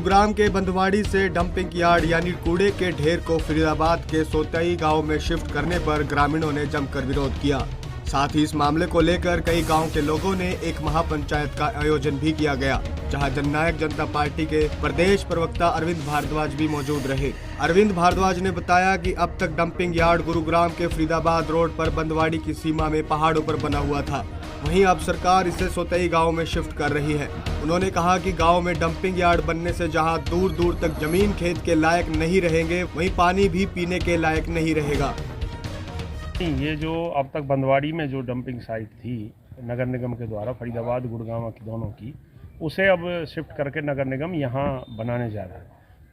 गुरुग्राम के बंदवाड़ी से dumping yard यानी कूड़े के ढेर को फरीदाबाद के सोतई गांव में शिफ्ट करने पर ग्रामीणों ने जमकर विरोध किया। साथ ही इस मामले को लेकर कई गांव के लोगों ने एक महापंचायत का आयोजन भी किया गया, जहां जननायक जनता पार्टी के प्रदेश प्रवक्ता अरविंद भारद्वाज भी मौजूद रहे। अरविंद भारद्वाज ने बताया कि अब तक डंपिंग यार्ड गुरुग्राम के फरीदाबाद रोड पर बंदवाड़ी की सीमा में पहाड़ों पर बना हुआ था, वहीं अब सरकार इसे सोतई गांव में शिफ्ट कर रही है। उन्होंने कहा कि गांव में डंपिंग यार्ड बनने से जहां दूर दूर तक जमीन खेत के लायक नहीं रहेंगे, वहीं पानी भी पीने के लायक नहीं रहेगा। ये जो अब तक बंदवाड़ी में जो डंपिंग साइट थी नगर निगम के द्वारा फरीदाबाद गुड़गांव की दोनों की, उसे अब शिफ्ट करके नगर निगम यहाँ बनाने जा रहा है।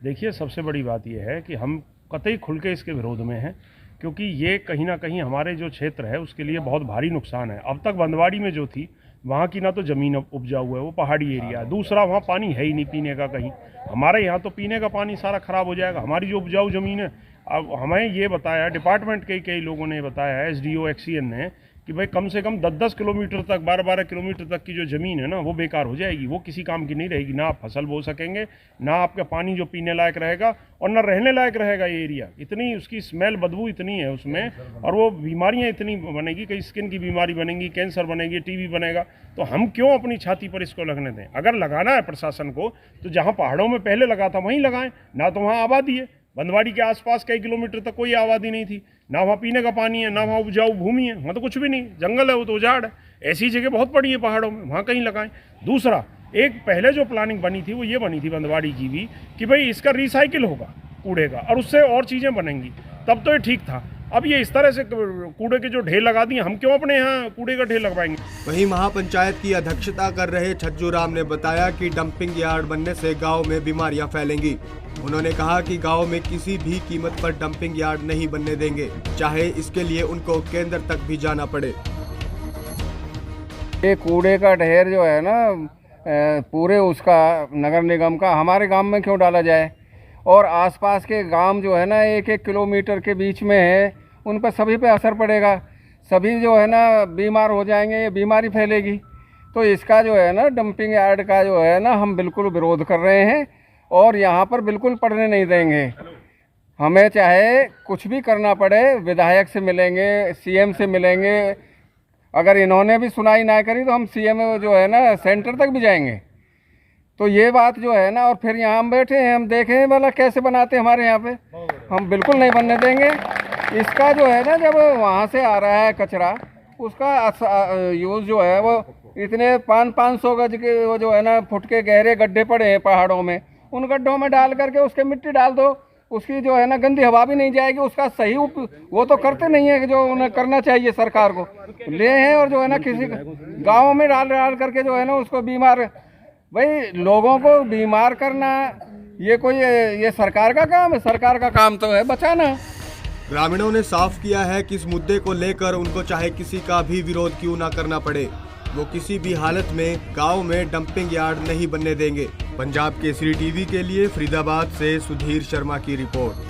देखिए, सबसे बड़ी बात यह है कि हम कतई खुल के इसके विरोध में हैं, क्योंकि ये कहीं ना कहीं हमारे जो क्षेत्र है उसके लिए बहुत भारी नुकसान है। अब तक बंदवाड़ी में जो थी वहाँ की ना तो ज़मीन उपजाऊ है, वो पहाड़ी एरिया है, दूसरा वहाँ पानी है ही नहीं पीने का कहीं। हमारे यहाँ तो पीने का पानी सारा ख़राब हो जाएगा। हमारी जो उपजाऊ ज़मीन है, अब हमें ये बताया डिपार्टमेंट के कई लोगों ने बताया है, एसडीओ एक्सीएन ने, कि भाई कम से कम 10-10 किलोमीटर तक 12-12 किलोमीटर तक की जो ज़मीन है ना वो बेकार हो जाएगी, वो किसी काम की नहीं रहेगी। ना आप फसल बो सकेंगे, ना आपका पानी जो पीने लायक रहेगा और ना रहने लायक रहेगा ये एरिया। इतनी उसकी स्मेल बदबू इतनी है उसमें, और वो बीमारियां इतनी बनेगी, कई स्किन की बीमारी बनेगी, कैंसर बनेगी, टीबी बनेगा। तो हम क्यों अपनी छाती पर इसको लगने दें? अगर लगाना है प्रशासन को तो जहाँ पहाड़ों में पहले लगा था वहीं लगाएं। ना तो वहाँ आबादी है, बंदवाड़ी के आसपास कई किलोमीटर तक कोई आबादी नहीं थी, ना वहाँ पीने का पानी है, ना वहाँ उपजाऊ भूमि है, वहाँ तो कुछ भी नहीं, जंगल है, वो तो उजाड़ है। ऐसी जगह बहुत पड़ी है पहाड़ों में, वहाँ कहीं लगाएं। दूसरा, एक पहले जो प्लानिंग बनी थी वो ये बनी थी बंदवाड़ी की भी, कि भाई इसका रिसाइकिल होगा कूड़े का और उससे और चीज़ें बनेंगी, तब तो ये ठीक था। अब ये इस तरह से कूड़े के जो ढेर लगा दिए, हम क्यों अपने यहाँ कूड़े का ढेर लगवाएंगे? वहीं महापंचायत की अध्यक्षता कर रहे छज्जू राम ने बताया कि डंपिंग यार्ड बनने से गांव में बीमारियां फैलेंगी। उन्होंने कहा कि गांव में किसी भी कीमत पर डंपिंग यार्ड नहीं बनने देंगे, चाहे इसके लिए उनको केंद्र तक भी जाना पड़े। ये कूड़े का ढेर जो है ना पूरे उसका नगर निगम का हमारे गांव में क्यों डाला जाए, और आसपास के गांव जो है ना 1-1 किलोमीटर के बीच में है, उन पर सभी पे असर पड़ेगा, सभी जो है ना बीमार हो जाएंगे, ये बीमारी फैलेगी। तो इसका जो है ना डंपिंग यार्ड का जो है ना हम बिल्कुल विरोध कर रहे हैं और यहाँ पर बिल्कुल पड़ने नहीं देंगे। हमें चाहे कुछ भी करना पड़े, विधायक से मिलेंगे, सीएम से मिलेंगे, अगर इन्होंने भी सुनाई ना करी तो हम सीएम जो है ना सेंटर तक भी जाएंगे। तो ये बात जो है ना, और फिर यहाँ हम बैठे हैं, हम देखें वाला कैसे बनाते हैं हमारे यहाँ पे, हम बिल्कुल नहीं बनने देंगे। इसका जो है ना, जब वहाँ से आ रहा है कचरा, उसका यूज़ जो है वो इतने 500 गज के वो जो है ना फुट के गहरे गड्ढे पड़े हैं पहाड़ों में, उन गड्ढों में डाल करके उसके मिट्टी डाल दो, उसकी जो है ना गंदी हवा भी नहीं जाएगी। उसका सही वो तो करते नहीं है जो उन्हें करना चाहिए सरकार को, ले हैं और जो है ना किसी गाँव में डाल करके जो है ना उसको बीमार, भाई लोगों को बीमार करना ये सरकार का काम है? सरकार का काम तो है बचाना। ग्रामीणों ने साफ किया है कि इस मुद्दे को लेकर उनको चाहे किसी का भी विरोध क्यों ना करना पड़े, वो किसी भी हालत में गांव में डंपिंग यार्ड नहीं बनने देंगे। पंजाब केसरी टीवी के लिए फरीदाबाद से सुधीर शर्मा की रिपोर्ट।